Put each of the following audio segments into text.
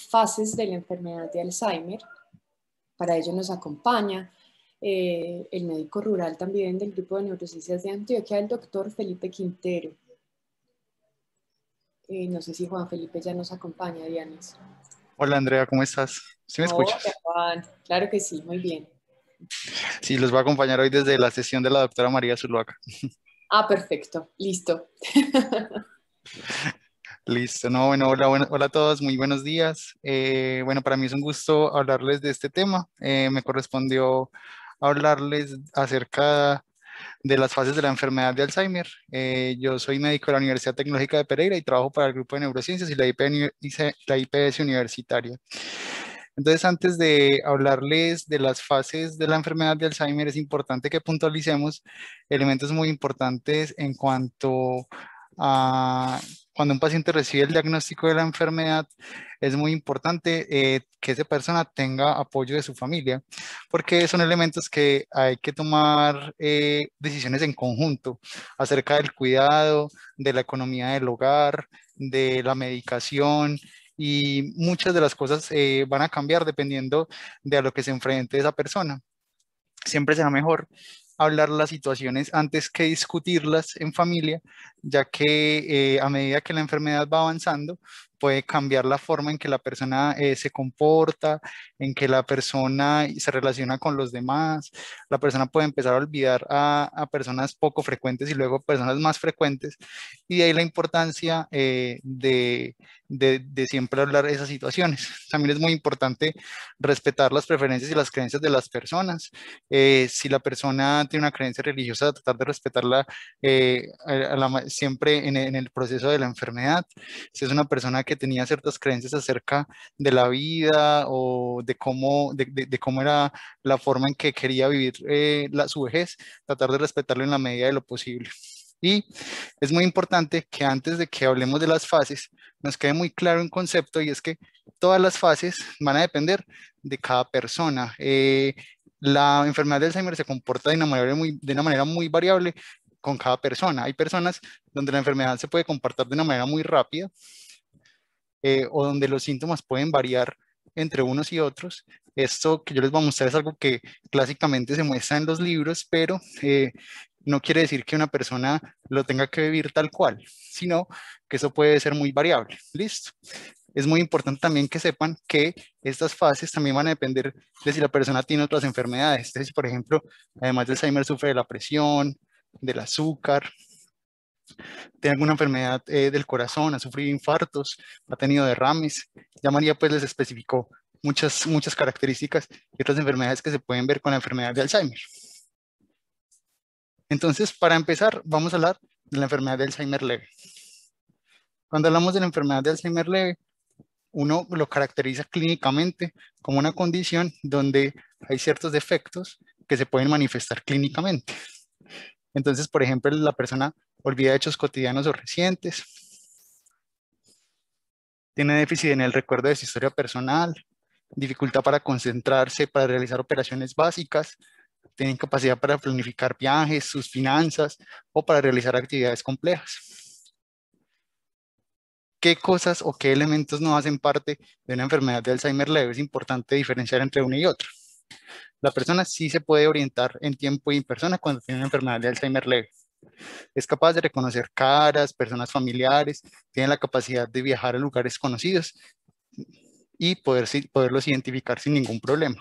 fases de la enfermedad de Alzheimer. Para ello nos acompaña el médico rural también del Grupo de Neurociencias de Antioquia, el doctor Felipe Quintero. No sé si Juan Felipe ya nos acompaña, Dianis. Hola Andrea, ¿cómo estás? ¿Sí me escuchas? Hola Juan, claro que sí, muy bien. Sí, los voy a acompañar hoy desde la sesión de la doctora María Zuluaga. Ah, perfecto, listo. Listo, no, bueno, hola a todos, muy buenos días. Bueno, para mí es un gusto hablarles de este tema. Me correspondió hablarles acerca de las fases de la enfermedad de Alzheimer. Yo soy médico de la Universidad Tecnológica de Pereira y trabajo para el Grupo de Neurociencias y la IPS Universitaria. Entonces, antes de hablarles de las fases de la enfermedad de Alzheimer, es importante que puntualicemos elementos muy importantes en cuanto a cuando un paciente recibe el diagnóstico de la enfermedad. Es muy importante que esa persona tenga apoyo de su familia, porque son elementos que hay que tomar decisiones en conjunto acerca del cuidado, de la economía del hogar, de la medicación, y muchas de las cosas van a cambiar dependiendo de a lo que se enfrente esa persona. Siempre será mejor hablar las situaciones antes que discutirlas en familia, ya que a medida que la enfermedad va avanzando, puede cambiar la forma en que la persona se comporta, en que la persona se relaciona con los demás. La persona puede empezar a olvidar a personas poco frecuentes y luego personas más frecuentes, y de ahí la importancia de siempre hablar de esas situaciones. También es muy importante respetar las preferencias y las creencias de las personas. Si la persona tiene una creencia religiosa, tratar de respetarla siempre en el proceso de la enfermedad. Si es una persona que tenía ciertas creencias acerca de la vida o de cómo era la forma en que quería vivir su vejez, tratar de respetarlo en la medida de lo posible. Y es muy importante que antes de que hablemos de las fases, nos quede muy claro un concepto, y es que todas las fases van a depender de cada persona. La enfermedad de Alzheimer se comporta de una manera muy variable con cada persona. Hay personas donde la enfermedad se puede comportar de una manera muy rápida, o donde los síntomas pueden variar entre unos y otros. Esto que yo les voy a mostrar es algo que clásicamente se muestra en los libros, pero no quiere decir que una persona lo tenga que vivir tal cual, sino que eso puede ser muy variable. Listo. Es muy importante también que sepan que estas fases también van a depender de si la persona tiene otras enfermedades. Entonces, si por ejemplo, además del Alzheimer, sufre de la presión, del azúcar, tiene alguna enfermedad del corazón, ha sufrido infartos, ha tenido derrames. Ya María pues les especificó muchas características y otras enfermedades que se pueden ver con la enfermedad de Alzheimer. Entonces, para empezar, vamos a hablar de la enfermedad de Alzheimer leve. Cuando hablamos de la enfermedad de Alzheimer leve, uno lo caracteriza clínicamente como una condición donde hay ciertos defectos que se pueden manifestar clínicamente. Entonces, por ejemplo, la persona olvida hechos cotidianos o recientes, tiene déficit en el recuerdo de su historia personal, dificultad para concentrarse, para realizar operaciones básicas, tiene incapacidad para planificar viajes, sus finanzas o para realizar actividades complejas. ¿Qué cosas o qué elementos no hacen parte de una enfermedad de Alzheimer leve? Es importante diferenciar entre una y otra. La persona sí se puede orientar en tiempo y en persona cuando tiene una enfermedad de Alzheimer leve. Es capaz de reconocer caras, personas familiares, tiene la capacidad de viajar a lugares conocidos y poderlos identificar sin ningún problema.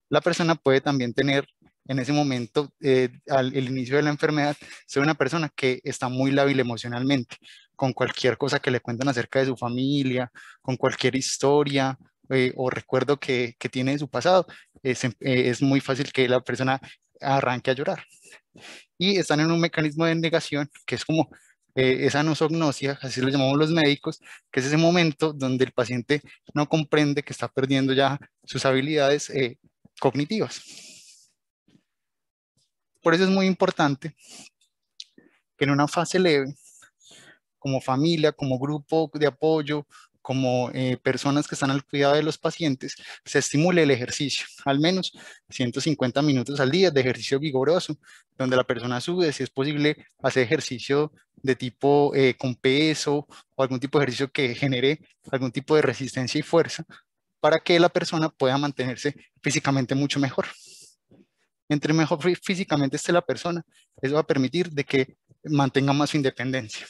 La persona puede también tener en ese momento, el inicio de la enfermedad, ser una persona que está muy lábil emocionalmente, con cualquier cosa que le cuentan acerca de su familia, con cualquier historia o recuerdo que tiene de su pasado, es muy fácil que la persona arranque a llorar. Y están en un mecanismo de negación que es como esa anosognosia, así lo llamamos los médicos, que es ese momento donde el paciente no comprende que está perdiendo ya sus habilidades cognitivas. Por eso es muy importante que en una fase leve, como familia, como grupo de apoyo, como personas que están al cuidado de los pacientes, se estimule el ejercicio, al menos 150 minutos al día de ejercicio vigoroso, donde la persona sube, si es posible, hacer ejercicio de tipo con peso o algún tipo de ejercicio que genere algún tipo de resistencia y fuerza para que la persona pueda mantenerse físicamente mucho mejor. Entre mejor físicamente esté la persona, eso va a permitir de que mantenga más su independencia.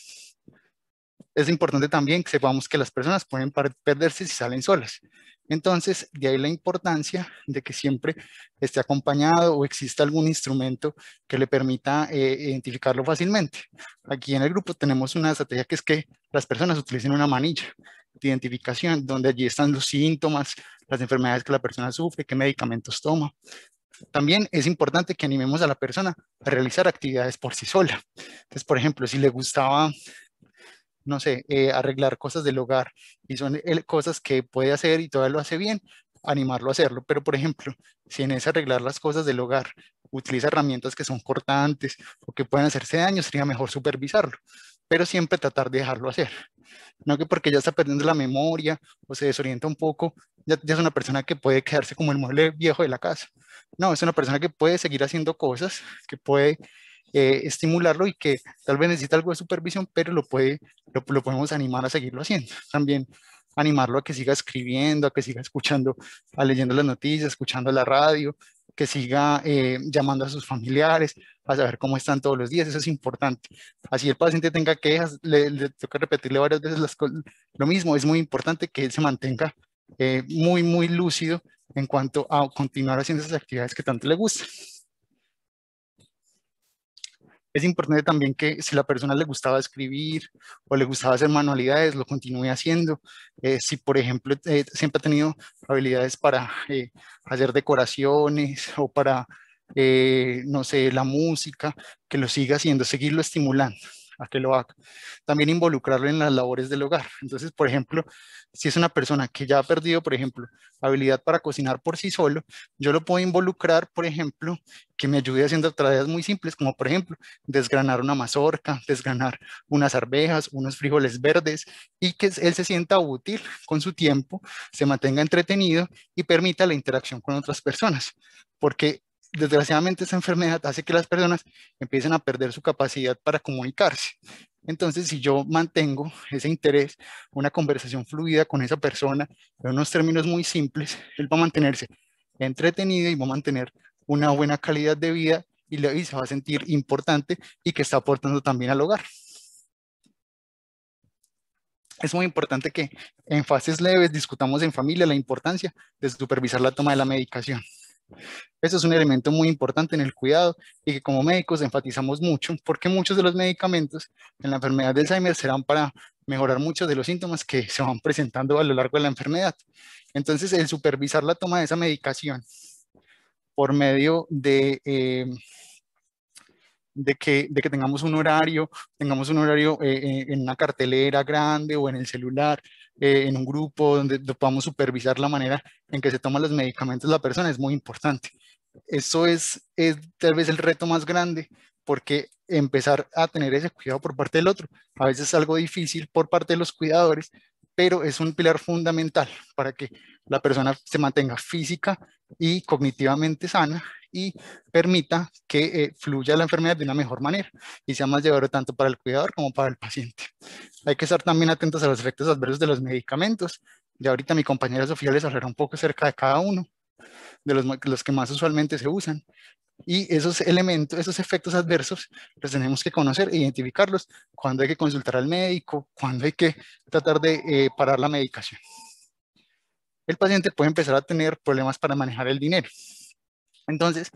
Es importante también que sepamos que las personas pueden perderse si salen solas. Entonces, de ahí la importancia de que siempre esté acompañado o exista algún instrumento que le permita identificarlo fácilmente. Aquí en el grupo tenemos una estrategia que es que las personas utilicen una manilla de identificación, donde allí están los síntomas, las enfermedades que la persona sufre, qué medicamentos toma. También es importante que animemos a la persona a realizar actividades por sí sola. Entonces, por ejemplo, si le gustaba, no sé, arreglar cosas del hogar y son cosas que puede hacer y todavía lo hace bien, animarlo a hacerlo. Pero, por ejemplo, si en ese arreglar las cosas del hogar utiliza herramientas que son cortantes o que pueden hacerse daño, sería mejor supervisarlo, pero siempre tratar de dejarlo hacer. No que porque ya está perdiendo la memoria o se desorienta un poco, ya es una persona que puede quedarse como el mueble viejo de la casa. No, es una persona que puede seguir haciendo cosas, que puede estimularlo y que tal vez necesita algo de supervisión, pero lo podemos animar a seguirlo haciendo. También animarlo a que siga escribiendo, a que siga escuchando, a leyendo las noticias, escuchando la radio, que siga llamando a sus familiares, a saber cómo están todos los días, eso es importante. Así el paciente tenga quejas, le toca repetirle varias veces lo mismo, es muy importante que él se mantenga muy lúcido en cuanto a continuar haciendo esas actividades que tanto le gustan. Es importante también que si la persona le gustaba escribir o le gustaba hacer manualidades, lo continúe haciendo. Si, por ejemplo, siempre ha tenido habilidades para hacer decoraciones o para, no sé, la música, que lo siga haciendo, seguirlo estimulando a que lo haga. También involucrarlo en las labores del hogar. Entonces, por ejemplo, si es una persona que ya ha perdido, por ejemplo, habilidad para cocinar por sí solo, yo lo puedo involucrar, por ejemplo, que me ayude haciendo tareas muy simples, como por ejemplo, desgranar una mazorca, desgranar unas arvejas, unos frijoles verdes, y que él se sienta útil con su tiempo, se mantenga entretenido y permita la interacción con otras personas, porque desgraciadamente esa enfermedad hace que las personas empiecen a perder su capacidad para comunicarse. Entonces, si yo mantengo ese interés, una conversación fluida con esa persona, en unos términos muy simples, él va a mantenerse entretenido y va a mantener una buena calidad de vida y se va a sentir importante y que está aportando también al hogar. Es muy importante que en fases leves discutamos en familia la importancia de supervisar la toma de la medicación. Eso es un elemento muy importante en el cuidado y que como médicos enfatizamos mucho porque muchos de los medicamentos en la enfermedad de Alzheimer serán para mejorar muchos de los síntomas que se van presentando a lo largo de la enfermedad. Entonces, el supervisar la toma de esa medicación por medio de que tengamos un horario en una cartelera grande o en el celular, en un grupo donde podamos supervisar la manera en que se toman los medicamentos la persona, es muy importante. Eso es tal vez el reto más grande, porque empezar a tener ese cuidado por parte del otro, a veces es algo difícil por parte de los cuidadores, pero es un pilar fundamental para que la persona se mantenga física y cognitivamente sana y permita que fluya la enfermedad de una mejor manera y sea más llevadero tanto para el cuidador como para el paciente. Hay que estar también atentos a los efectos adversos de los medicamentos. Ya ahorita mi compañera Sofía les hablará un poco acerca de cada uno, de los que más usualmente se usan. Y esos elementos, esos efectos adversos, los tenemos que conocer e identificarlos cuando hay que consultar al médico, cuando hay que tratar de parar la medicación. El paciente puede empezar a tener problemas para manejar el dinero. Entonces,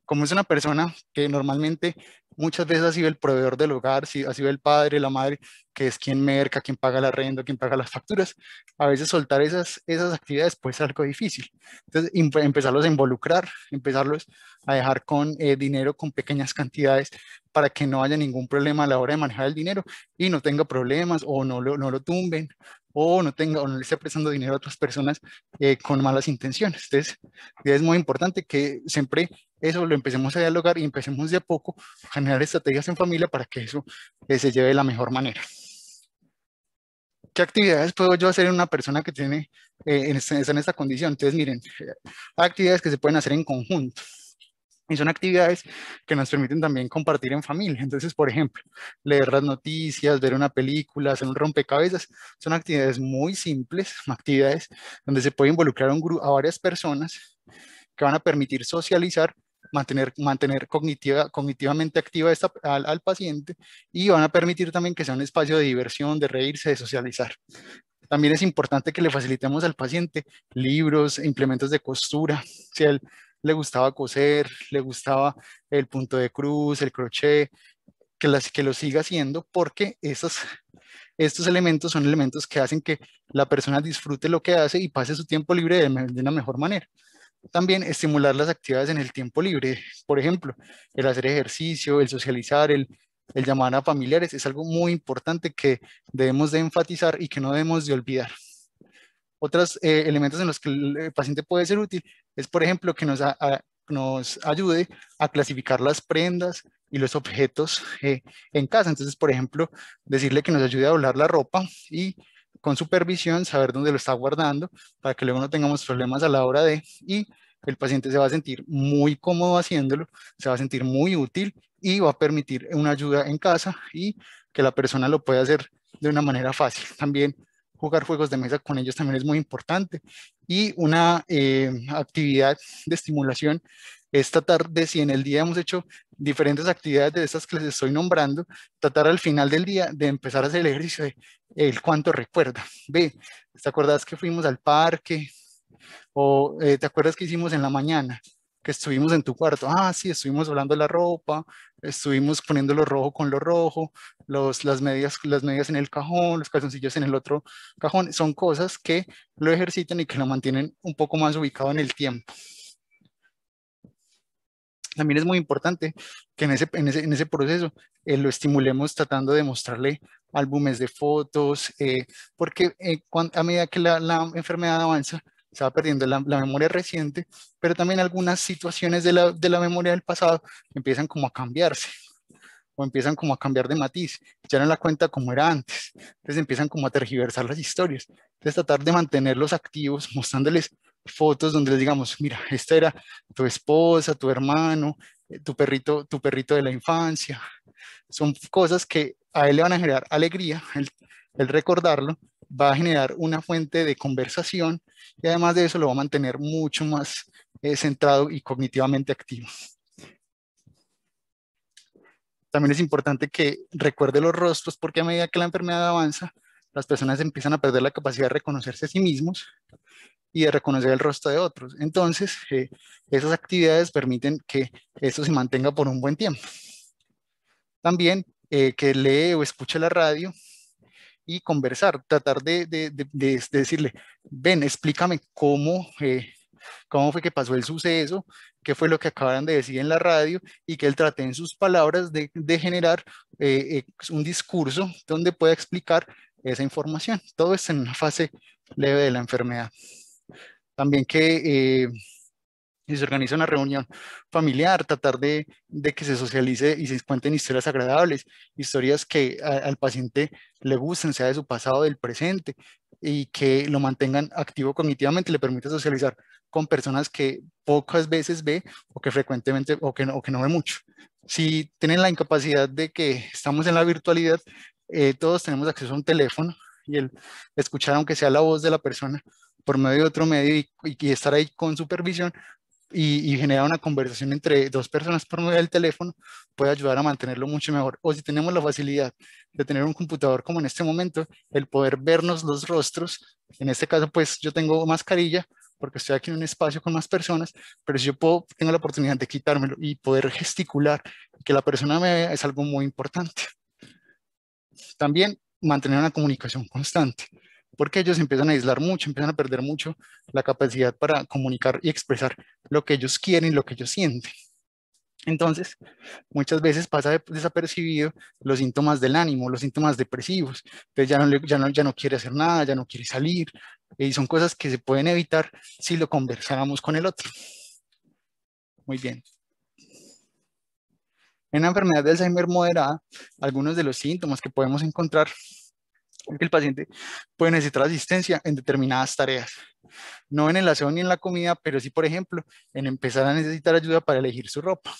como es una persona que normalmente muchas veces ha sido el proveedor del hogar, ha sido el padre, la madre, que es quien merca, quien paga la renta, quien paga las facturas, a veces soltar esas actividades puede ser algo difícil. Entonces, empezarlos a involucrar, empezarlos a dejar con dinero con pequeñas cantidades para que no haya ningún problema a la hora de manejar el dinero y no tenga problemas o no lo tumben o no le esté prestando dinero a otras personas con malas intenciones. Entonces, es muy importante que siempre eso lo empecemos a dialogar y empecemos de a poco a generar estrategias en familia para que eso se lleve de la mejor manera. ¿qué actividades puedo yo hacer en una persona que tiene, está en esta condición? Entonces, miren, hay actividades que se pueden hacer en conjunto. Y son actividades que nos permiten también compartir en familia. Entonces, por ejemplo, leer las noticias, ver una película, hacer un rompecabezas, son actividades muy simples, actividades donde se puede involucrar a varias personas que van a permitir socializar, mantener cognitivamente activa al paciente, y van a permitir también que sea un espacio de diversión, de reírse, de socializar. También es importante que le facilitemos al paciente libros, implementos de costura. Si a él le gustaba coser, le gustaba el punto de cruz, el crochet, que lo siga haciendo, porque estos elementos son elementos que hacen que la persona disfrute lo que hace y pase su tiempo libre de una mejor manera. También estimular las actividades en el tiempo libre, por ejemplo, el hacer ejercicio, el socializar, el llamar a familiares, es algo muy importante que debemos de enfatizar y que no debemos de olvidar. Otros elementos en los que el paciente puede ser útil es, por ejemplo, que nos ayude a clasificar las prendas y los objetos en casa. Entonces, por ejemplo, decirle que nos ayude a doblar la ropa y con supervisión saber dónde lo está guardando para que luego no tengamos problemas a la hora de, y el paciente se va a sentir muy cómodo haciéndolo, se va a sentir muy útil y va a permitir una ayuda en casa y que la persona lo pueda hacer de una manera fácil. También jugar juegos de mesa con ellos también es muy importante. Y una actividad de estimulación es tratar de, si en el día hemos hecho diferentes actividades de estas que les estoy nombrando, tratar al final del día de empezar a hacer el ejercicio de el cuánto recuerda. Ve, ¿te acuerdas que fuimos al parque? O ¿te acuerdas que hicimos en la mañana? Que estuvimos en tu cuarto. Ah, sí, estuvimos hablando de la ropa, estuvimos poniendo lo rojo con lo rojo, las medias en el cajón, los calzoncillos en el otro cajón. Son cosas que lo ejercitan y que lo mantienen un poco más ubicado en el tiempo. También es muy importante que en ese proceso lo estimulemos tratando de mostrarle álbumes de fotos, porque a medida que la enfermedad avanza, se va perdiendo la memoria reciente, pero también algunas situaciones de la memoria del pasado empiezan como a cambiarse o empiezan como a cambiar de matiz, ya no la cuenta como era antes, entonces empiezan como a tergiversar las historias. Entonces tratar de mantenerlos activos, mostrándoles fotos donde les digamos, mira, esta era tu esposa, tu hermano, tu perrito de la infancia. Son cosas que a él le van a generar alegría, el recordarlo, va a generar una fuente de conversación y además de eso lo va a mantener mucho más centrado y cognitivamente activo. También es importante que recuerde los rostros porque a medida que la enfermedad avanza, las personas empiezan a perder la capacidad de reconocerse a sí mismos y de reconocer el rostro de otros. Entonces, esas actividades permiten que eso se mantenga por un buen tiempo. También que lee o escuche la radio y conversar, tratar de decirle, ven, explícame cómo fue que pasó el suceso, qué fue lo que acabaron de decir en la radio y que él trate en sus palabras de generar un discurso donde pueda explicar esa información. Todo esto en una fase leve de la enfermedad. También que si se organiza una reunión familiar, tratar de que se socialice y se cuenten historias agradables, historias que al paciente le gusten, sea de su pasado o del presente, y que lo mantengan activo cognitivamente, le permita socializar con personas que pocas veces ve o que frecuentemente o que no ve mucho. Si tienen la incapacidad de que estamos en la virtualidad, todos tenemos acceso a un teléfono y el escuchar aunque sea la voz de la persona por medio de otro medio y estar ahí con supervisión y generar una conversación entre dos personas por medio del teléfono puede ayudar a mantenerlo mucho mejor. O si tenemos la facilidad de tener un computador como en este momento, el poder vernos los rostros, en este caso pues yo tengo mascarilla porque estoy aquí en un espacio con más personas, pero si yo tengo la oportunidad de quitármelo y poder gesticular, que la persona me vea, es algo muy importante. También mantener una comunicación constante, porque ellos empiezan a aislar mucho, empiezan a perder mucho la capacidad para comunicar y expresar lo que ellos quieren, lo que ellos sienten. Entonces, muchas veces pasa desapercibido los síntomas del ánimo, los síntomas depresivos. Entonces ya no quiere hacer nada, ya no quiere salir. Y son cosas que se pueden evitar si lo conversáramos con el otro. Muy bien. En la enfermedad de Alzheimer moderada, algunos de los síntomas que podemos encontrar que el paciente puede necesitar asistencia en determinadas tareas, no en el aseo ni en la comida, pero sí, por ejemplo, en empezar a necesitar ayuda para elegir su ropa.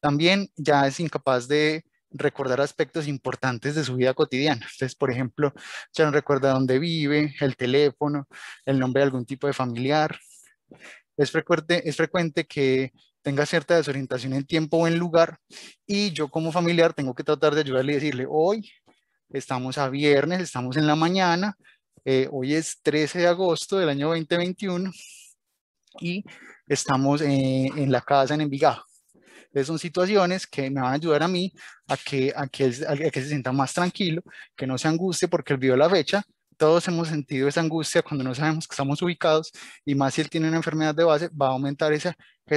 También ya es incapaz de recordar aspectos importantes de su vida cotidiana. Entonces, por ejemplo, ya no recuerda dónde vive, el teléfono, el nombre de algún tipo de familiar. Es frecuente que tenga cierta desorientación en tiempo o en lugar, y yo como familiar tengo que tratar de ayudarle y decirle: hoy estamos a viernes, estamos en la mañana, hoy es 13 de agosto del año 2021 y estamos en la casa en Envigado. Entonces son situaciones que me van a ayudar a mí a que se sienta más tranquilo, que no se angustie porque olvidó la fecha. Todos hemos sentido esa angustia cuando no sabemos que estamos ubicados, y más si él tiene una enfermedad de base, va a aumentar esa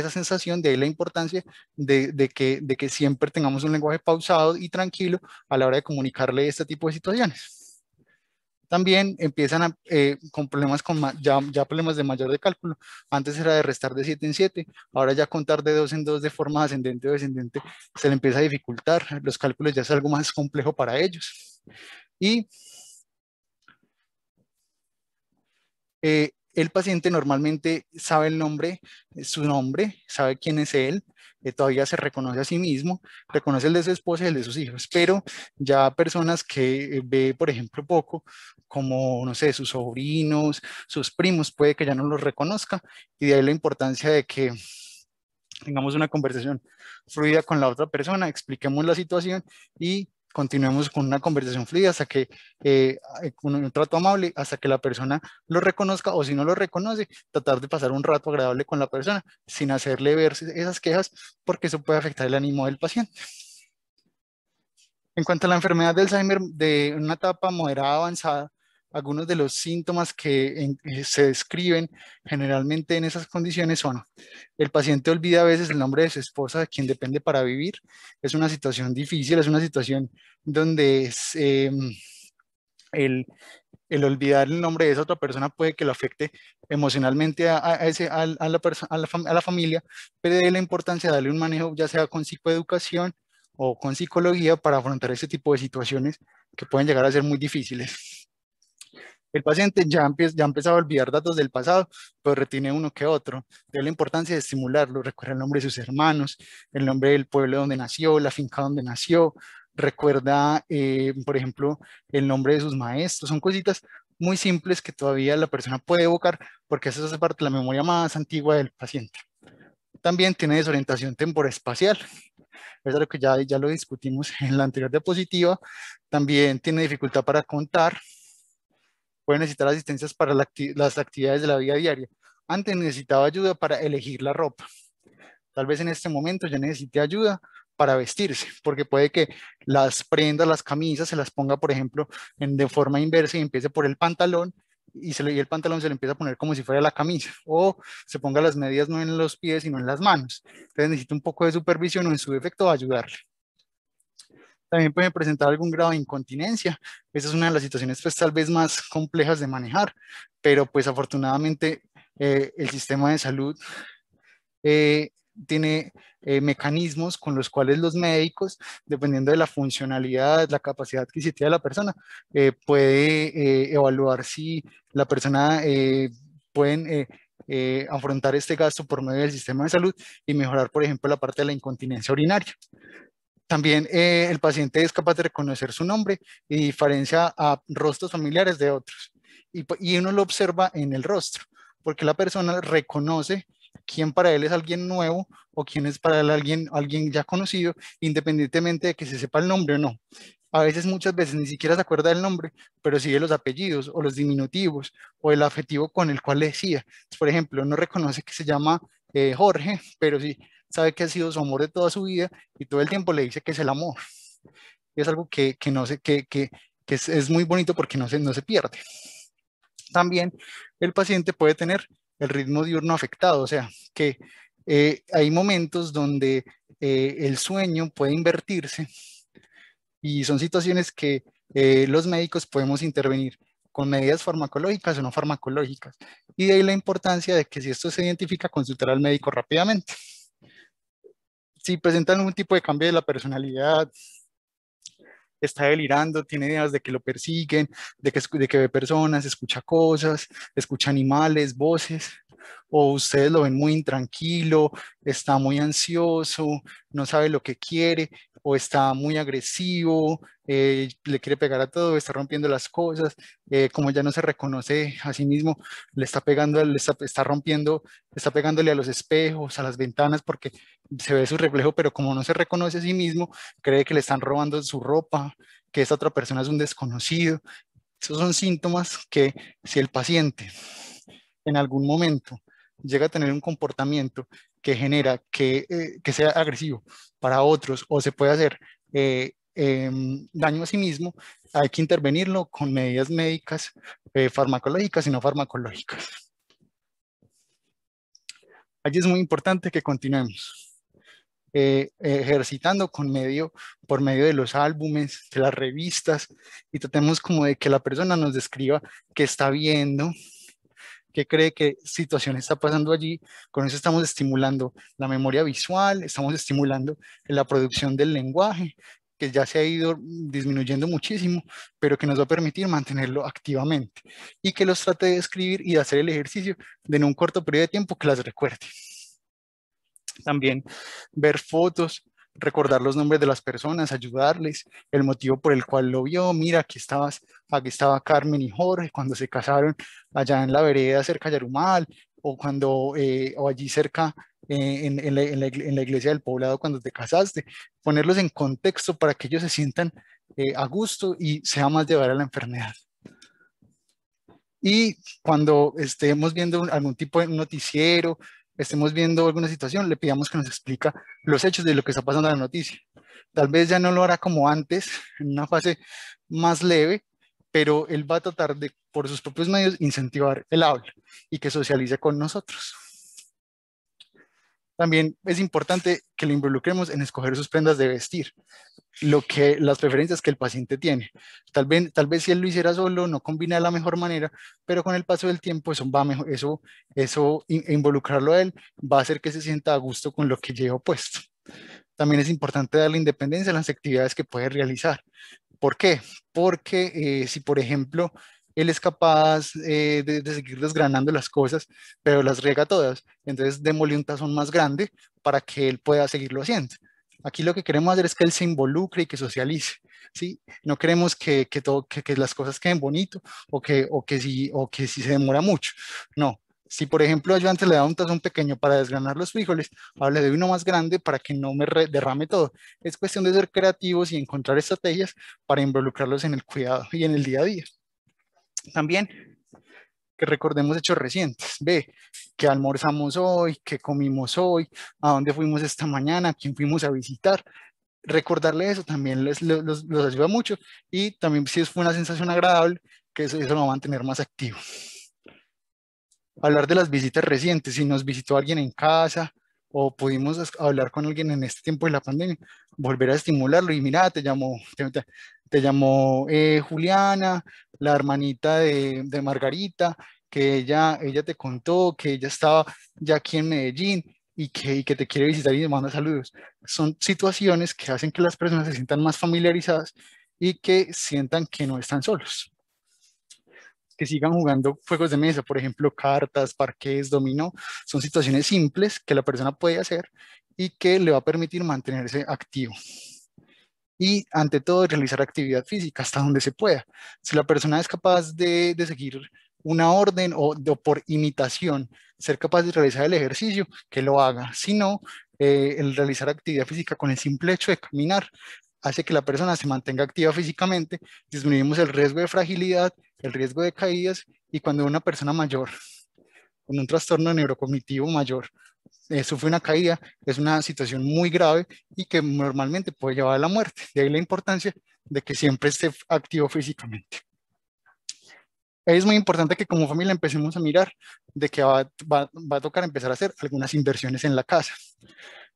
sensación. De ahí la importancia de que siempre tengamos un lenguaje pausado y tranquilo a la hora de comunicarle este tipo de situaciones. También empiezan con problemas ya problemas de mayor de cálculo. Antes era de restar de 7 en 7, ahora ya contar de 2 en 2 de forma ascendente o descendente se le empieza a dificultar. Los cálculos ya es algo más complejo para ellos. Y el paciente normalmente sabe el nombre, su nombre, sabe quién es él, todavía se reconoce a sí mismo, reconoce el de su esposa y el de sus hijos, pero ya personas que ve, por ejemplo, poco, como, no sé, sus sobrinos, sus primos, puede que ya no los reconozca, y de ahí la importancia de que tengamos una conversación fluida con la otra persona, expliquemos la situación y continuemos con una conversación fluida hasta que, con un trato amable, hasta que la persona lo reconozca, o si no lo reconoce, tratar de pasar un rato agradable con la persona sin hacerle ver esas quejas, porque eso puede afectar el ánimo del paciente. En cuanto a la enfermedad de Alzheimer de una etapa moderada avanzada, algunos de los síntomas que se describen generalmente en esas condiciones son: el paciente olvida a veces el nombre de su esposa, de quien depende para vivir. Es una situación difícil, es una situación donde el, el olvidar el nombre de esa otra persona puede que lo afecte emocionalmente a la familia, pero de la importancia de darle un manejo, ya sea con psicoeducación o con psicología, para afrontar ese tipo de situaciones que pueden llegar a ser muy difíciles. El paciente ya ha empezado a olvidar datos del pasado, pero retiene uno que otro. De la importancia de estimularlo: recuerda el nombre de sus hermanos, el nombre del pueblo donde nació, la finca donde nació, recuerda, por ejemplo, el nombre de sus maestros. Son cositas muy simples que todavía la persona puede evocar, porque eso hace parte de la memoria más antigua del paciente. También tiene desorientación temporoespacial. Es algo que ya lo discutimos en la anterior diapositiva. También tiene dificultad para contar, puede necesitar asistencias para las actividades de la vida diaria. Antes necesitaba ayuda para elegir la ropa. Tal vez en este momento ya necesite ayuda para vestirse, porque puede que las prendas, las camisas, se las ponga, por ejemplo, de forma inversa, y empiece por el pantalón, y el pantalón se le empieza a poner como si fuera la camisa, o se ponga las medias no en los pies, sino en las manos. Entonces necesita un poco de supervisión, o en su defecto ayudarle. También puede presentar algún grado de incontinencia. Esa es una de las situaciones, pues, tal vez más complejas de manejar, pero pues afortunadamente el sistema de salud eh, tiene mecanismos con los cuales los médicos, dependiendo de la funcionalidad, la capacidad adquisitiva de la persona, puede evaluar si la persona pueden afrontar este gasto por medio del sistema de salud y mejorar, por ejemplo, la parte de la incontinencia urinaria. También el paciente es capaz de reconocer su nombre y diferencia a rostros familiares de otros. Y uno lo observa en el rostro, porque la persona reconoce quién para él es alguien nuevo o quién es para él alguien ya conocido, independientemente de que se sepa el nombre o no. A veces, muchas veces, ni siquiera se acuerda del nombre, pero sí de los apellidos o los diminutivos o el adjetivo con el cual le decía. Por ejemplo, no reconoce que se llama Jorge, pero sí sabe que ha sido su amor de toda su vida, y todo el tiempo le dice que es el amor. Y es algo que no sé, que es muy bonito porque no se pierde. También el paciente puede tener el ritmo diurno afectado, o sea, que hay momentos donde el sueño puede invertirse, y son situaciones que los médicos podemos intervenir con medidas farmacológicas o no farmacológicas. Y de ahí la importancia de que, si esto se identifica, consultar al médico rápidamente. Si presentan algún tipo de cambio de la personalidad, está delirando, tiene ideas de que lo persiguen, de que ve personas, escucha cosas, escucha animales, voces, o ustedes lo ven muy intranquilo, está muy ansioso, no sabe lo que quiere, o está muy agresivo, le quiere pegar a todo, está rompiendo las cosas, como ya no se reconoce a sí mismo, le está pegando, está rompiendo, está pegándole a los espejos, a las ventanas, porque se ve su reflejo, pero como no se reconoce a sí mismo, cree que le están robando su ropa, que esa otra persona es un desconocido. Esos son síntomas que si el paciente en algún momento llega a tener un comportamiento que genera que sea agresivo para otros o se puede hacer daño a sí mismo, hay que intervenirlo con medidas médicas, farmacológicas y no farmacológicas. Allí es muy importante que continuemos ejercitando por medio de los álbumes, de las revistas, y tratemos como de que la persona nos describa qué está viendo, qué cree que situación está pasando allí. Con eso estamos estimulando la memoria visual, estamos estimulando la producción del lenguaje, que ya se ha ido disminuyendo muchísimo, pero que nos va a permitir mantenerlo activamente y que los trate de escribir y de hacer el ejercicio de en un corto periodo de tiempo que las recuerde. También ver fotos, recordar los nombres de las personas, ayudarles, el motivo por el cual lo vio. Mira, aquí estaba Carmen y Jorge cuando se casaron allá en la vereda cerca de Yarumal, o cuando, o allí cerca en la iglesia del poblado cuando te casaste. Ponerlos en contexto para que ellos se sientan a gusto y sea más llevar a la enfermedad. Y cuando estemos viendo algún tipo de noticiero, estemos viendo alguna situación, le pidamos que nos explique los hechos de lo que está pasando en la noticia. Tal vez ya no lo hará como antes, en una fase más leve, pero él va a tratar de, por sus propios medios, incentivar el habla y que socialice con nosotros. También es importante que le involucremos en escoger sus prendas de vestir, las preferencias que el paciente tiene. Tal vez si él lo hiciera solo no combina de la mejor manera, pero con el paso del tiempo eso va mejor, involucrarlo a él va a hacer que se sienta a gusto con lo que lleva puesto. También es importante darle independencia a las actividades que puede realizar. ¿Por qué? Porque si, por ejemplo, él es capaz de seguir desgranando las cosas, pero las riega todas, entonces démosle un tazón más grande para que él pueda seguirlo haciendo. Aquí lo que queremos hacer es que él se involucre y que socialice, ¿sí? No queremos que las cosas queden bonito o que si se demora mucho. No. Si, por ejemplo, yo antes le daba un tazón pequeño para desgranar los frijoles, ahora le doy uno más grande para que no me derrame todo. Es cuestión de ser creativos y encontrar estrategias para involucrarlos en el cuidado y en el día a día. También que recordemos hechos recientes. Ve, que almorzamos hoy, que comimos hoy, a dónde fuimos esta mañana, a quién fuimos a visitar. Recordarle eso también los ayuda mucho y también si fue una sensación agradable, que eso lo va a mantener más activo. Hablar de las visitas recientes, si nos visitó alguien en casa o pudimos hablar con alguien en este tiempo de la pandemia, volver a estimularlo y mira, te llamó Juliana, la hermanita de Margarita, que ella te contó que ella estaba ya aquí en Medellín y que te quiere visitar y te manda saludos. Son situaciones que hacen que las personas se sientan más familiarizadas y que sientan que no están solos, que sigan jugando juegos de mesa, por ejemplo, cartas, parqués, dominó. Son situaciones simples que la persona puede hacer y que le va a permitir mantenerse activo. Y ante todo, realizar actividad física hasta donde se pueda. Si la persona es capaz de seguir una orden o por imitación, ser capaz de realizar el ejercicio, que lo haga. Si no, el realizar actividad física con el simple hecho de caminar hace que la persona se mantenga activa físicamente, disminuimos el riesgo de fragilidad, el riesgo de caídas, y cuando una persona mayor con un trastorno neurocognitivo mayor sufre una caída, es una situación muy grave y que normalmente puede llevar a la muerte. De ahí la importancia de que siempre esté activo físicamente. Es muy importante que como familia empecemos a mirar de que va a tocar empezar a hacer algunas inversiones en la casa.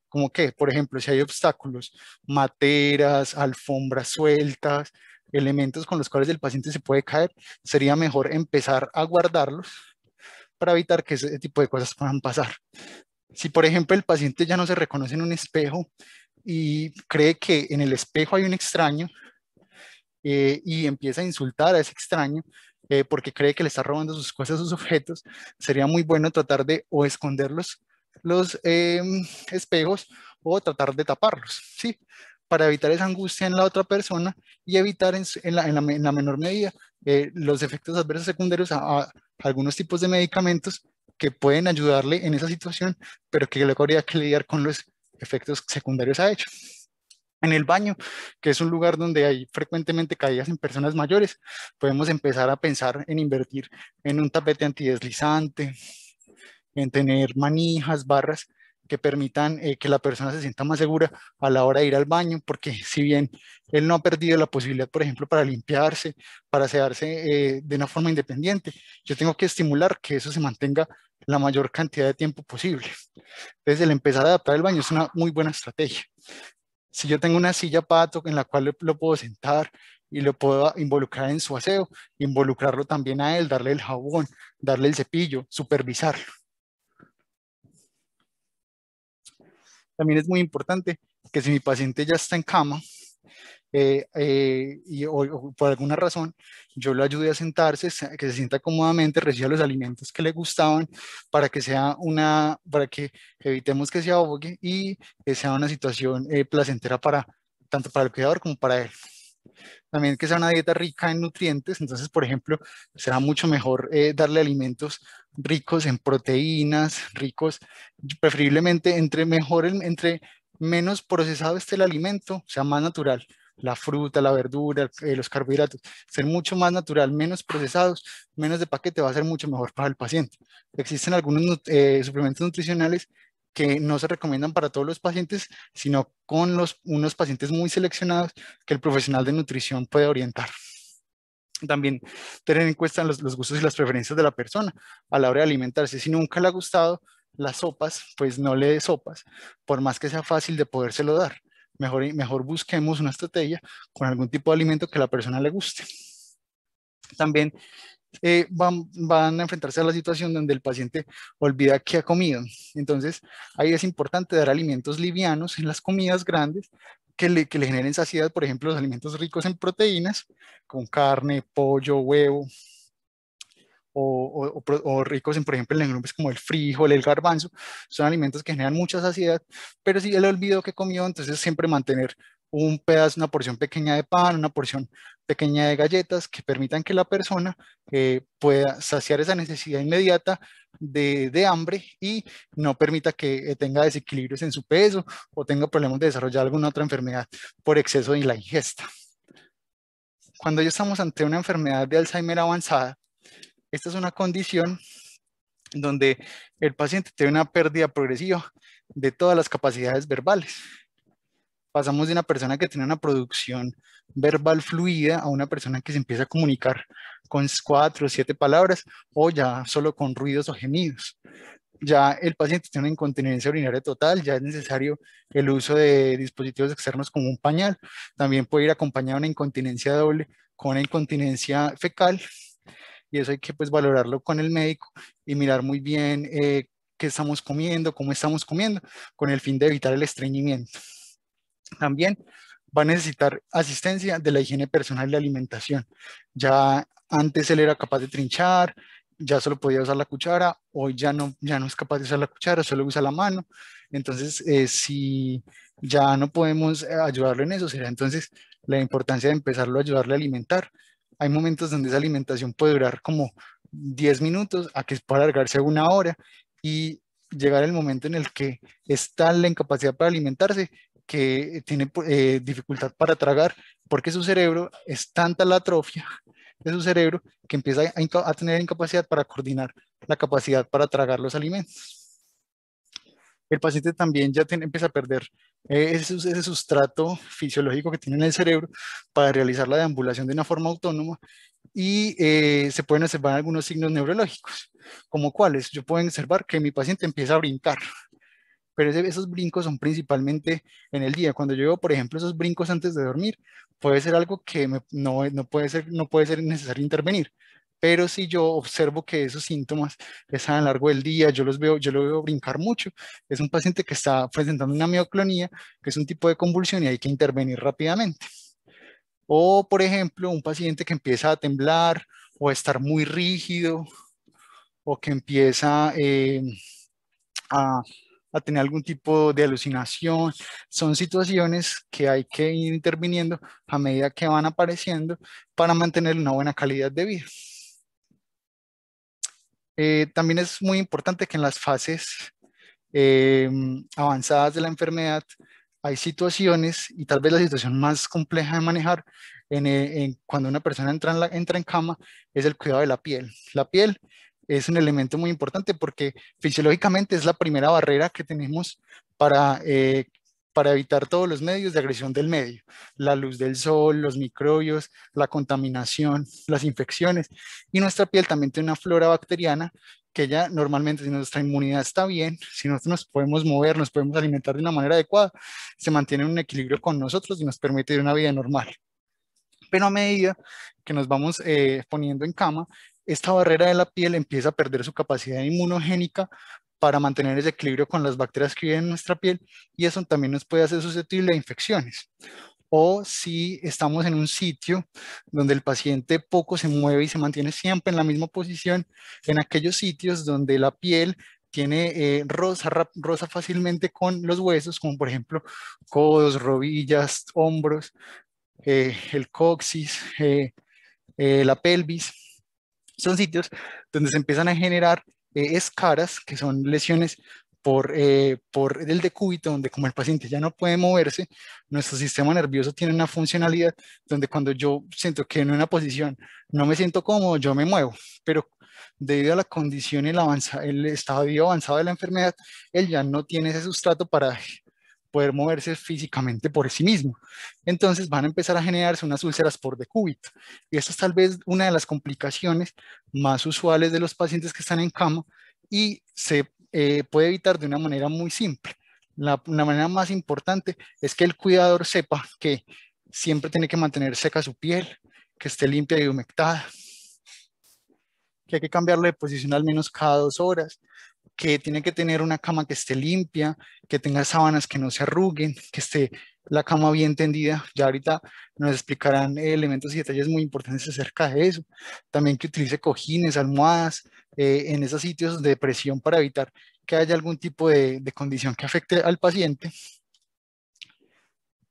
Como que, por ejemplo, si hay obstáculos, materas, alfombras sueltas, elementos con los cuales el paciente se puede caer, sería mejor empezar a guardarlos para evitar que ese tipo de cosas puedan pasar. Si, por ejemplo, el paciente ya no se reconoce en un espejo y cree que en el espejo hay un extraño, y empieza a insultar a ese extraño porque cree que le está robando sus cosas, sus objetos, sería muy bueno tratar de o esconder los espejos o tratar de taparlos, ¿sí? Para evitar esa angustia en la otra persona y evitar en la menor medida los efectos adversos secundarios a algunos tipos de medicamentos que pueden ayudarle en esa situación, pero que luego habría que lidiar con los efectos secundarios a ello. En el baño, que es un lugar donde hay frecuentemente caídas en personas mayores, podemos empezar a pensar en invertir en un tapete antideslizante, en tener manijas, barras que permitan que la persona se sienta más segura a la hora de ir al baño, porque si bien él no ha perdido la posibilidad, por ejemplo, para limpiarse, para asearse de una forma independiente, yo tengo que estimular que eso se mantenga la mayor cantidad de tiempo posible. Entonces, el empezar a adaptar el baño es una muy buena estrategia. Si yo tengo una silla pato en la cual lo puedo sentar y lo puedo involucrar en su aseo, involucrarlo también a él, darle el jabón, darle el cepillo, supervisarlo. También es muy importante que si mi paciente ya está en cama o por alguna razón yo lo ayude a sentarse, que se sienta cómodamente, reciba los alimentos que le gustaban para que evitemos que se ahogue y que sea una situación placentera tanto para el cuidador como para él. También que sea una dieta rica en nutrientes, entonces, por ejemplo, será mucho mejor darle alimentos ricos en proteínas, ricos, preferiblemente entre menos procesado esté el alimento, sea más natural. La fruta, la verdura, los carbohidratos, ser mucho más natural, menos procesados, menos de paquete, va a ser mucho mejor para el paciente. Existen algunos suplementos nutricionales que no se recomiendan para todos los pacientes, sino con unos pacientes muy seleccionados que el profesional de nutrición puede orientar. También tener en cuenta los gustos y las preferencias de la persona a la hora de alimentarse. Si nunca le ha gustado las sopas, pues no le dé sopas, por más que sea fácil de podérselo dar. Mejor busquemos una estrategia con algún tipo de alimento que a la persona le guste. También van a enfrentarse a la situación donde el paciente olvida qué ha comido. Entonces, ahí es importante dar alimentos livianos en las comidas grandes que le generen saciedad, por ejemplo, los alimentos ricos en proteínas, con carne, pollo, huevo, o ricos en, por ejemplo, en legumbres como el frijol, el garbanzo, son alimentos que generan mucha saciedad, pero si él olvidó que comió, entonces siempre mantener un pedazo, una porción pequeña de pan, una porción pequeña de galletas que permitan que la persona pueda saciar esa necesidad inmediata de hambre y no permita que tenga desequilibrios en su peso o tenga problemas de desarrollar alguna otra enfermedad por exceso de la ingesta. Cuando ya estamos ante una enfermedad de Alzheimer avanzada, esta es una condición donde el paciente tiene una pérdida progresiva de todas las capacidades verbales. Pasamos de una persona que tiene una producción verbal fluida a una persona que se empieza a comunicar con 4 o 7 palabras o ya solo con ruidos o gemidos. Ya el paciente tiene una incontinencia urinaria total, ya es necesario el uso de dispositivos externos como un pañal. También puede ir acompañado de una incontinencia doble con una incontinencia fecal y eso hay que pues valorarlo con el médico y mirar muy bien qué estamos comiendo, cómo estamos comiendo, con el fin de evitar el estreñimiento. También va a necesitar asistencia de la higiene personal y la alimentación. Ya antes él era capaz de trinchar, ya solo podía usar la cuchara, hoy ya no es capaz de usar la cuchara, solo usa la mano. Entonces, si ya no podemos ayudarlo en eso, será entonces la importancia de empezarlo a ayudarle a alimentar. Hay momentos donde esa alimentación puede durar como 10 minutos, a que pueda alargarse a 1 hora y llegar el momento en el que está la incapacidad para alimentarse que tiene dificultad para tragar porque su cerebro es tanta la atrofia de su cerebro que empieza a tener incapacidad para coordinar la capacidad para tragar los alimentos. El paciente también ya empieza a perder ese sustrato fisiológico que tiene en el cerebro para realizar la deambulación de una forma autónoma y se pueden observar algunos signos neurológicos, como cuáles. Yo puedo observar que mi paciente empieza a brincar, pero esos brincos son principalmente en el día. Cuando yo veo, por ejemplo, esos brincos antes de dormir, puede ser algo que no puede ser necesario intervenir. Pero si yo observo que esos síntomas están a lo largo del día, yo lo veo brincar mucho, es un paciente que está presentando una mioclonía, que es un tipo de convulsión y hay que intervenir rápidamente. O, por ejemplo, un paciente que empieza a temblar o a estar muy rígido o que empieza a, a tener algún tipo de alucinación. Son situaciones que hay que ir interviniendo a medida que van apareciendo para mantener una buena calidad de vida. También es muy importante que en las fases eh, avanzadas de la enfermedad hay situaciones, y tal vez la situación más compleja de manejar cuando una persona entra en cama, es el cuidado de la piel. La piel es un elemento muy importante porque fisiológicamente es la primera barrera que tenemos para, eh, para evitar todos los medios de agresión del medio: la luz del sol, los microbios, la contaminación, las infecciones. Y nuestra piel también tiene una flora bacteriana que ya normalmente, si nuestra inmunidad está bien, si nosotros nos podemos mover, nos podemos alimentar de una manera adecuada, se mantiene en un equilibrio con nosotros y nos permite vivir una vida normal. Pero a medida que nos vamos poniendo en cama, esta barrera de la piel empieza a perder su capacidad inmunogénica para mantener ese equilibrio con las bacterias que viven en nuestra piel, y eso también nos puede hacer susceptible a infecciones. O si estamos en un sitio donde el paciente poco se mueve y se mantiene siempre en la misma posición, en aquellos sitios donde la piel tiene roza fácilmente con los huesos, como por ejemplo codos, rodillas, hombros, el coxis, la pelvis. Son sitios donde se empiezan a generar escaras, que son lesiones por el decúbito, donde como el paciente ya no puede moverse, nuestro sistema nervioso tiene una funcionalidad donde cuando yo siento que en una posición no me siento cómodo, yo me muevo, pero debido a la condición y el estadio avanzado de la enfermedad, él ya no tiene ese sustrato para poder moverse físicamente por sí mismo. Entonces van a empezar a generarse unas úlceras por decúbito. Y esto es tal vez una de las complicaciones más usuales de los pacientes que están en cama, y se puede evitar de una manera muy simple. La manera más importante es que el cuidador sepa que siempre tiene que mantener seca su piel, que esté limpia y humectada, que hay que cambiarle de posición al menos cada 2 horas, que tiene que tener una cama que esté limpia, que tenga sábanas que no se arruguen, que esté la cama bien tendida. Ya ahorita nos explicarán elementos y detalles muy importantes acerca de eso. También que utilice cojines, almohadas en esos sitios de presión para evitar que haya algún tipo de condición que afecte al paciente.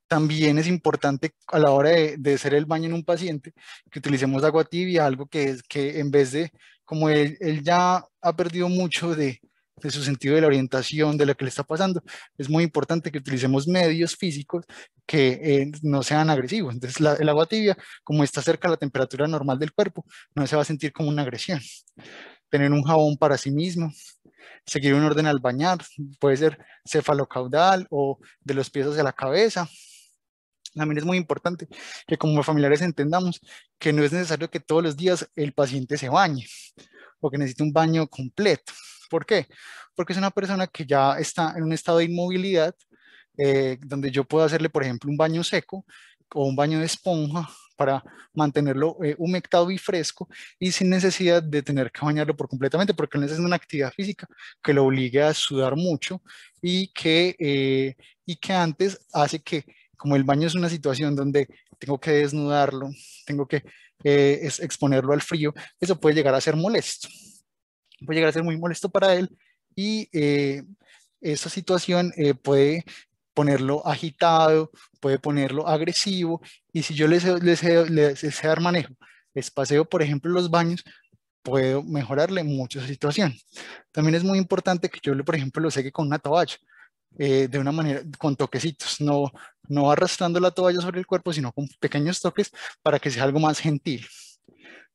También es importante a la hora de hacer el baño en un paciente que utilicemos agua tibia, algo que es que en vez de, como él ya ha perdido mucho de su sentido de la orientación, de lo que le está pasando, es muy importante que utilicemos medios físicos que no sean agresivos. Entonces el agua tibia, como está cerca de la temperatura normal del cuerpo, no se va a sentir como una agresión. Tener un jabón para sí mismo, seguir un orden al bañar, puede ser cefalocaudal o de los pies hacia la cabeza. También es muy importante que como familiares entendamos que no es necesario que todos los días el paciente se bañe o que necesite un baño completo. ¿Por qué? Porque es una persona que ya está en un estado de inmovilidad, donde yo puedo hacerle, por ejemplo, un baño seco o un baño de esponja para mantenerlo humectado y fresco, y sin necesidad de tener que bañarlo por completamente, porque él necesita una actividad física que lo obligue a sudar mucho, y que antes hace que, como el baño es una situación donde tengo que desnudarlo, tengo que exponerlo al frío, eso puede llegar a ser molesto, puede llegar a ser muy molesto para él, y esa situación puede ponerlo agitado, puede ponerlo agresivo, y si yo les sé dar manejo, les paseo, por ejemplo, los baños, puedo mejorarle mucho esa situación. También es muy importante que yo, por ejemplo, lo seque con una toalla, de una manera, con toquecitos, no arrastrando la toalla sobre el cuerpo, sino con pequeños toques para que sea algo más gentil.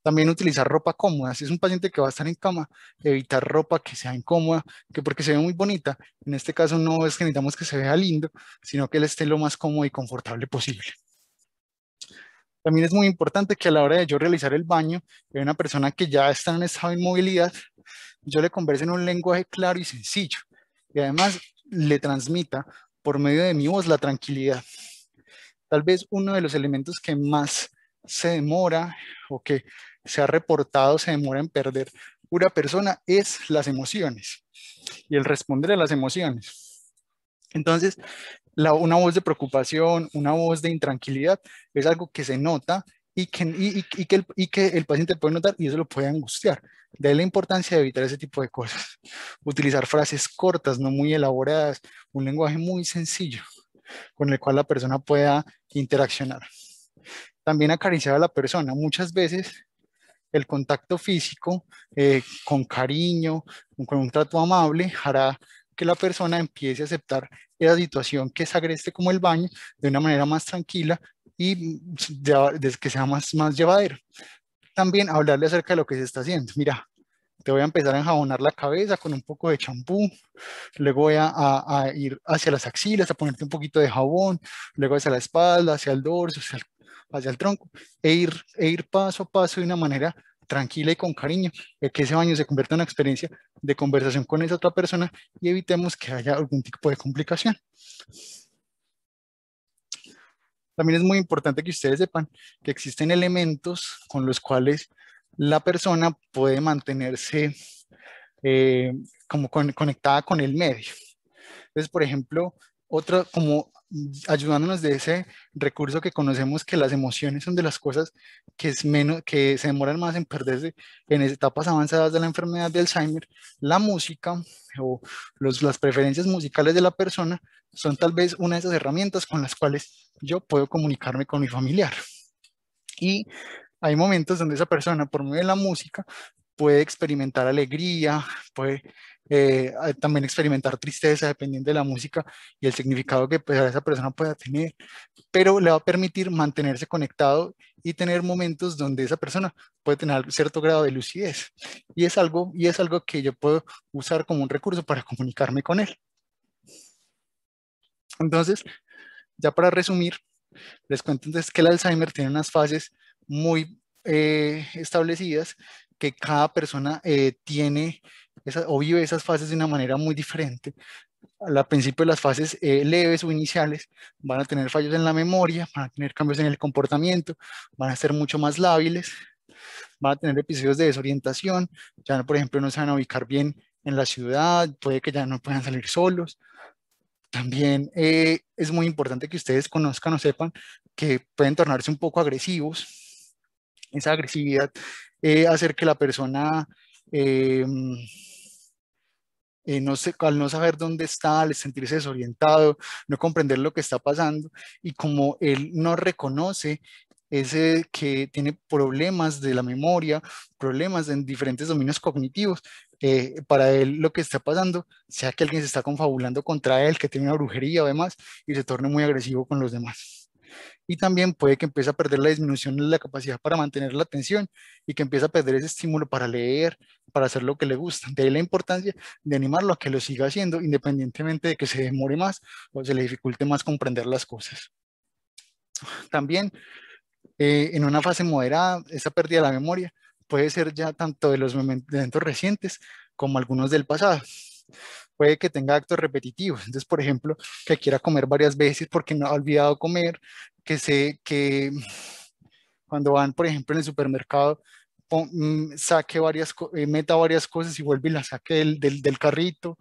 También utilizar ropa cómoda. Si es un paciente que va a estar en cama, evitar ropa que sea incómoda, que porque se ve muy bonita. En este caso no es que necesitamos que se vea lindo, sino que él esté lo más cómodo y confortable posible. También es muy importante que a la hora de yo realizar el baño de una persona que ya está en estado de inmovilidad, yo le converse en un lenguaje claro y sencillo, y además le transmita por medio de mi voz la tranquilidad. Tal vez uno de los elementos que más se demora o que se ha reportado se demora en perder una persona es las emociones y el responder a las emociones. Entonces, una voz de preocupación, una voz de intranquilidad, es algo que se nota y que el paciente puede notar y eso lo puede angustiar. De ahí la importancia de evitar ese tipo de cosas. Utilizar frases cortas, no muy elaboradas, un lenguaje muy sencillo con el cual la persona pueda interaccionar. También acariciar a la persona. Muchas veces el contacto físico con cariño, con un trato amable, hará que la persona empiece a aceptar esa situación que es agreste como el baño de una manera más tranquila y que sea más llevadera. También hablarle acerca de lo que se está haciendo. Mira, te voy a empezar a enjabonar la cabeza con un poco de champú, luego voy a ir hacia las axilas, a ponerte un poquito de jabón, luego hacia la espalda, hacia el dorso, hacia el tronco, e ir paso a paso de una manera tranquila y con cariño, que ese baño se convierta en una experiencia de conversación con esa otra persona y evitemos que haya algún tipo de complicación. También es muy importante que ustedes sepan que existen elementos con los cuales la persona puede mantenerse como conectada con el medio. Entonces, por ejemplo, otra, como ayudándonos de ese recurso que conocemos que las emociones son de las cosas que, es menos, que se demoran más en perderse en etapas avanzadas de la enfermedad de Alzheimer, la música o las preferencias musicales de la persona son tal vez una de esas herramientas con las cuales yo puedo comunicarme con mi familiar. Y hay momentos donde esa persona, por medio de la música, puede experimentar alegría, puede también experimentar tristeza dependiendo de la música y el significado que pues, esa persona pueda tener, pero le va a permitir mantenerse conectado y tener momentos donde esa persona puede tener cierto grado de lucidez. Y es algo que yo puedo usar como un recurso para comunicarme con él. Entonces, ya para resumir, les cuento entonces que el Alzheimer tiene unas fases muy establecidas, que cada persona tiene o vive esas fases de una manera muy diferente. Al principio, las fases leves o iniciales van a tener fallos en la memoria, van a tener cambios en el comportamiento, van a ser mucho más lábiles, van a tener episodios de desorientación, ya por ejemplo no se van a ubicar bien en la ciudad, puede que ya no puedan salir solos. También es muy importante que ustedes conozcan o sepan que pueden tornarse un poco agresivos. Esa agresividad hacer que la persona, eh, no sé, al no saber dónde está, al sentirse desorientado, no comprender lo que está pasando, y como él no reconoce ese que tiene problemas de la memoria, problemas en diferentes dominios cognitivos, para él lo que está pasando, sea que alguien se está confabulando contra él, que tiene una brujería o demás, y se torne muy agresivo con los demás. Y también puede que empiece a perder la disminución de la capacidad para mantener la atención y que empiece a perder ese estímulo para leer, para hacer lo que le gusta. De ahí la importancia de animarlo a que lo siga haciendo, independientemente de que se demore más o se le dificulte más comprender las cosas. También en una fase moderada, esa pérdida de la memoria puede ser ya tanto de los eventos recientes como algunos del pasado. Puede que tenga actos repetitivos, entonces, por ejemplo, que quiera comer varias veces porque no ha olvidado comer, que cuando van, por ejemplo, en el supermercado, saque meta varias cosas y vuelve y las saque del carrito,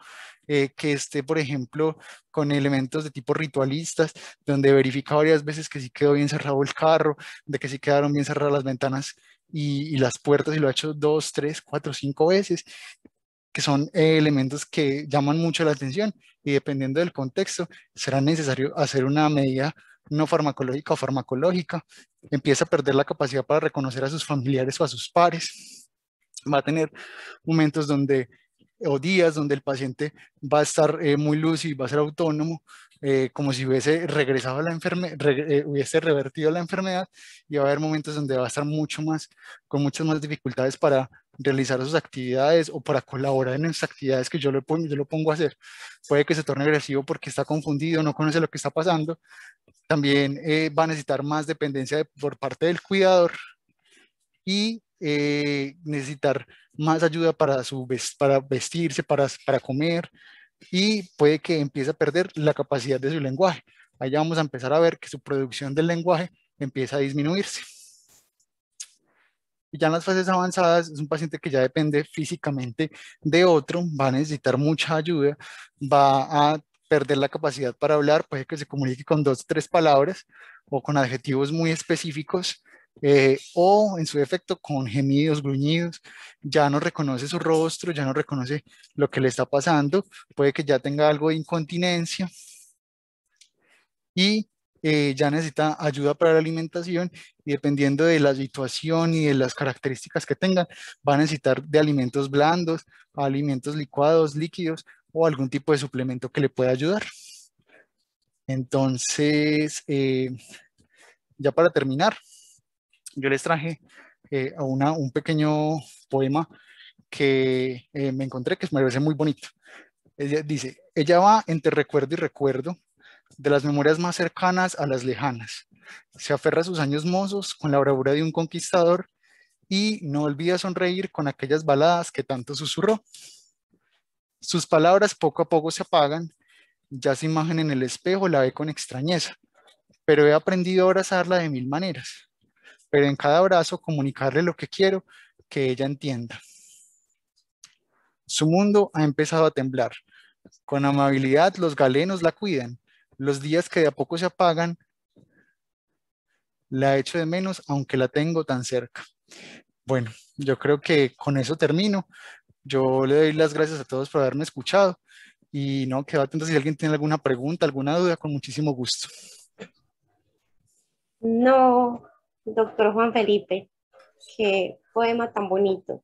que esté, por ejemplo, con elementos de tipo ritualistas, donde verifica varias veces que sí quedó bien cerrado el carro, de que sí quedaron bien cerradas las ventanas y las puertas, y lo ha hecho 2, 3, 4, 5 veces, que son elementos que llaman mucho la atención y dependiendo del contexto será necesario hacer una medida no farmacológica o farmacológica. Empieza a perder la capacidad para reconocer a sus familiares o a sus pares. Va a tener momentos donde o días donde el paciente va a estar muy lúcido y va a ser autónomo, como si hubiese regresado a la hubiese revertido la enfermedad, y va a haber momentos donde va a estar con muchas más dificultades para realizar sus actividades o para colaborar en esas actividades que yo lo pongo a hacer. Puede que se torne agresivo porque está confundido, no conoce lo que está pasando. También va a necesitar más dependencia por parte del cuidador y necesitar más ayuda para vestirse, para comer, y puede que empiece a perder la capacidad de su lenguaje. Ahí ya vamos a empezar a ver que su producción del lenguaje empieza a disminuirse. Y ya en las fases avanzadas es un paciente que ya depende físicamente de otro, va a necesitar mucha ayuda, va a perder la capacidad para hablar, puede que se comunique con 2 o 3 palabras o con adjetivos muy específicos, o en su defecto con gemidos, gruñidos. Ya no reconoce su rostro, ya no reconoce lo que le está pasando, puede que ya tenga algo de incontinencia y ya necesita ayuda para la alimentación, y dependiendo de la situación y de las características que tengan, va a necesitar de alimentos blandos, alimentos licuados, líquidos o algún tipo de suplemento que le pueda ayudar. Entonces, ya para terminar, yo les traje un pequeño poema que me encontré, que me parece muy bonito. Ella dice: ella va entre recuerdo y recuerdo, de las memorias más cercanas a las lejanas. Se aferra a sus años mozos con la bravura de un conquistador y no olvida sonreír con aquellas baladas que tanto susurró. Sus palabras poco a poco se apagan, ya su imagen en el espejo la ve con extrañeza, pero he aprendido a abrazarla de mil maneras, pero en cada abrazo comunicarle lo que quiero que ella entienda. Su mundo ha empezado a temblar. Con amabilidad los galenos la cuidan. Los días que de a poco se apagan, la echo de menos, aunque la tengo tan cerca. Bueno, yo creo que con eso termino. Yo le doy las gracias a todos por haberme escuchado y no, quedo atento si alguien tiene alguna pregunta, alguna duda, con muchísimo gusto. No, doctor Juan Felipe, qué poema tan bonito.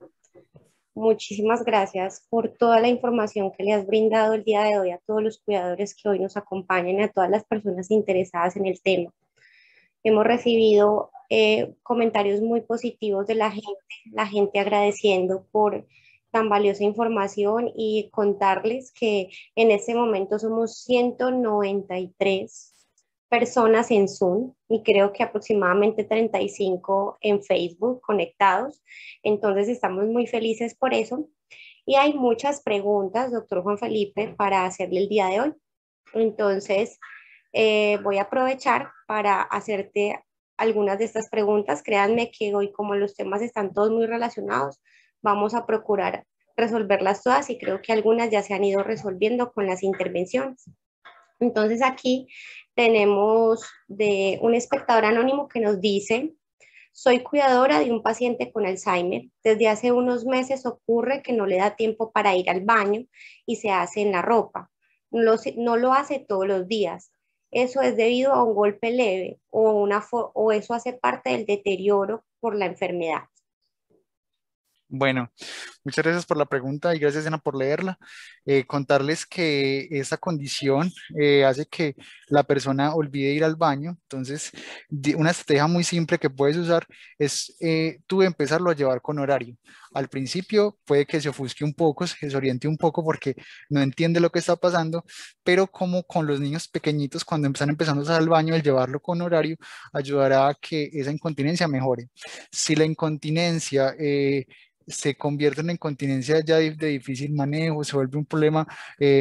Muchísimas gracias por toda la información que le has brindado el día de hoy a todos los cuidadores que hoy nos acompañan y a todas las personas interesadas en el tema. Hemos recibido comentarios muy positivos de la gente agradeciendo por tan valiosa información, y contarles que en este momento somos 193 personas en Zoom y creo que aproximadamente 35 en Facebook conectados. Entonces estamos muy felices por eso. Y hay muchas preguntas, doctor Juan Felipe, para hacerle el día de hoy. Entonces, voy a aprovechar para hacerte algunas de estas preguntas. Créanme que hoy, como los temas están todos muy relacionados, vamos a procurar resolverlas todas, y creo que algunas ya se han ido resolviendo con las intervenciones. Entonces aquí tenemos de un espectador anónimo que nos dice: soy cuidadora de un paciente con Alzheimer. Desde hace unos meses ocurre que no le da tiempo para ir al baño y se hace en la ropa. No lo hace todos los días. ¿Eso es debido a un golpe leve o eso hace parte del deterioro por la enfermedad? Bueno, muchas gracias por la pregunta y gracias, Ana, por leerla. Contarles que esa condición hace que la persona olvide ir al baño. Entonces, una estrategia muy simple que puedes usar es tú empezarlo a llevar con horario. Al principio puede que se ofusque un poco, se desoriente un poco porque no entiende lo que está pasando, pero como con los niños pequeñitos, cuando están empezando a usar el baño, el llevarlo con horario ayudará a que esa incontinencia mejore. Si la incontinencia se convierte en incontinencia ya de difícil manejo, se vuelve un problema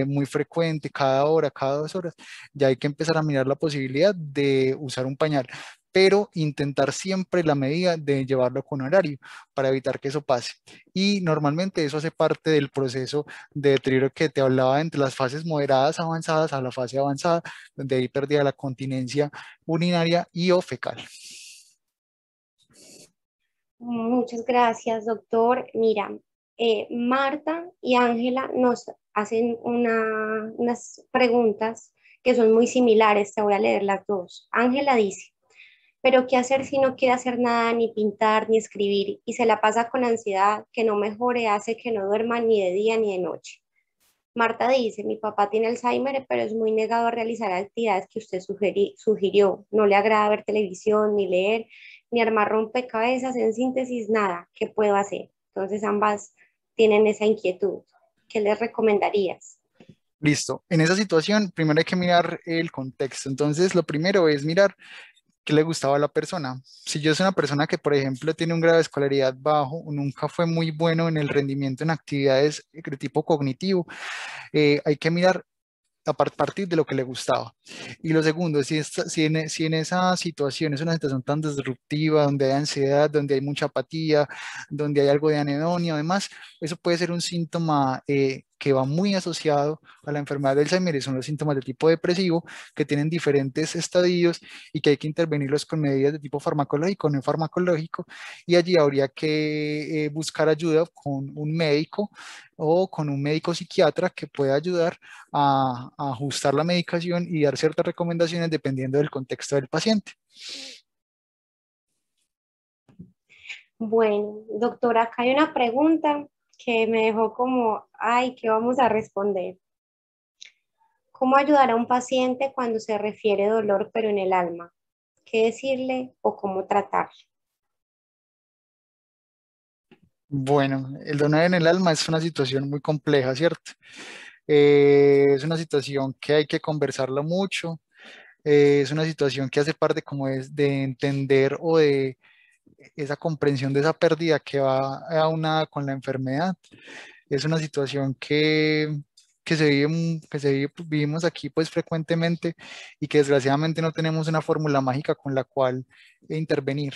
muy frecuente, cada hora, cada 2 horas, ya hay que empezar a mirar la posibilidad de usar un pañal, pero intentar siempre la medida de llevarlo con horario para evitar que eso pase. Y normalmente eso hace parte del proceso de deterioro que te hablaba, entre las fases moderadas avanzadas a la fase avanzada, donde hay pérdida de la continencia urinaria y o fecal. Muchas gracias, doctor. Mira, Marta y Ángela nos hacen unas preguntas que son muy similares. Te voy a leer las dos. Ángela dice: pero ¿qué hacer si no quiere hacer nada, ni pintar, ni escribir, y se la pasa con ansiedad, que no mejore, hace que no duerma ni de día ni de noche? Marta dice: mi papá tiene Alzheimer, pero es muy negado a realizar actividades que usted sugirió. No le agrada ver televisión, ni leer, ni armar rompecabezas. En síntesis, nada. ¿Qué puedo hacer? Entonces ambas tienen esa inquietud. ¿Qué les recomendarías? Listo. En esa situación, primero hay que mirar el contexto. Entonces, lo primero es mirar qué le gustaba a la persona. Si yo soy una persona que, por ejemplo, tiene un grado de escolaridad bajo, o nunca fue muy bueno en el rendimiento en actividades de tipo cognitivo, hay que mirar a partir de lo que le gustaba. Y lo segundo, si en esa situación es una situación tan disruptiva, donde hay ansiedad, donde hay mucha apatía, donde hay algo de anedonia, además, eso puede ser un síntoma que va muy asociado a la enfermedad de Alzheimer, y son los síntomas de tipo depresivo, que tienen diferentes estadios y que hay que intervenirlos con medidas de tipo farmacológico, no farmacológico, y allí habría que buscar ayuda con un médico o con un médico psiquiatra que pueda ayudar a ajustar la medicación y dar ciertas recomendaciones dependiendo del contexto del paciente. Bueno, doctora, acá hay una pregunta que me dejó como, ay, ¿qué vamos a responder? ¿Cómo ayudar a un paciente cuando se refiere dolor pero en el alma? ¿Qué decirle o cómo tratarlo? Bueno, el dolor en el alma es una situación muy compleja, ¿cierto? Es una situación que hay que conversarlo mucho, es una situación que hace parte como de entender o de esa comprensión de esa pérdida que va aunada con la enfermedad. Es una situación que se vive, vivimos aquí pues frecuentemente, y que desgraciadamente no tenemos una fórmula mágica con la cual intervenir,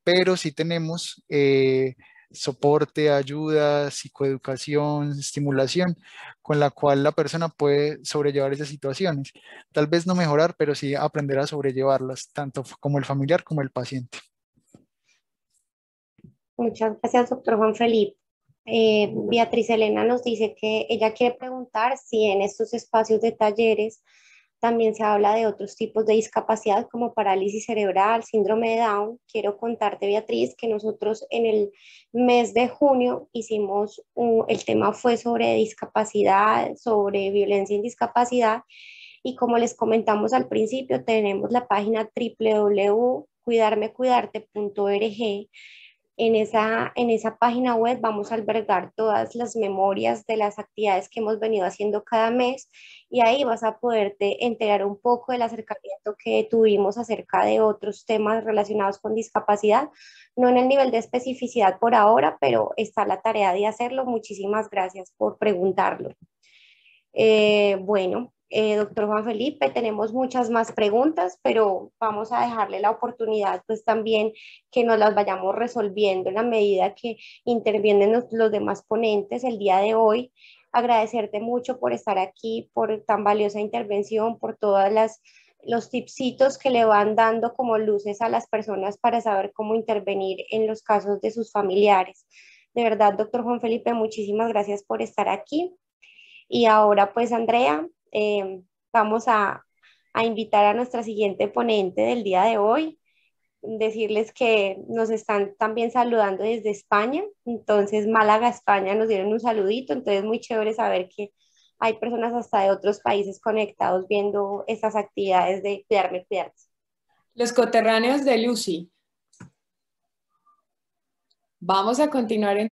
pero sí tenemos soporte, ayuda, psicoeducación, estimulación, con la cual la persona puede sobrellevar esas situaciones. Tal vez no mejorar, pero sí aprender a sobrellevarlas, tanto como el familiar como el paciente. Muchas gracias, doctor Juan Felipe. Beatriz Elena nos dice que ella quiere preguntar si en estos espacios de talleres también se habla de otros tipos de discapacidad como parálisis cerebral, síndrome de Down. Quiero contarte, Beatriz, que nosotros en el mes de junio hicimos, el tema fue sobre discapacidad, sobre violencia en discapacidad, y como les comentamos al principio, tenemos la página www.cuidarmecuidarte.org. En esa página web vamos a albergar todas las memorias de las actividades que hemos venido haciendo cada mes, y ahí vas a poderte enterar un poco del acercamiento que tuvimos acerca de otros temas relacionados con discapacidad, no en el nivel de especificidad por ahora, pero está la tarea de hacerlo. Muchísimas gracias por preguntarlo. Bueno, doctor Juan Felipe, tenemos muchas más preguntas, pero vamos a dejarle la oportunidad, pues también que nos las vayamos resolviendo en la medida que intervienen los demás ponentes el día de hoy. Agradecerte mucho por estar aquí, por tan valiosa intervención, por todas los tipsitos que le van dando como luces a las personas para saber cómo intervenir en los casos de sus familiares. De verdad, doctor Juan Felipe, muchísimas gracias por estar aquí. Y ahora pues, Andrea, vamos a invitar a nuestra siguiente ponente del día de hoy, decirles que nos están también saludando desde España. Entonces, Málaga, España, nos dieron un saludito, entonces muy chévere saber que hay personas hasta de otros países conectados viendo estas actividades de Cuidarme Cuidarte. Los coterráneos de Lucy. Vamos a continuar en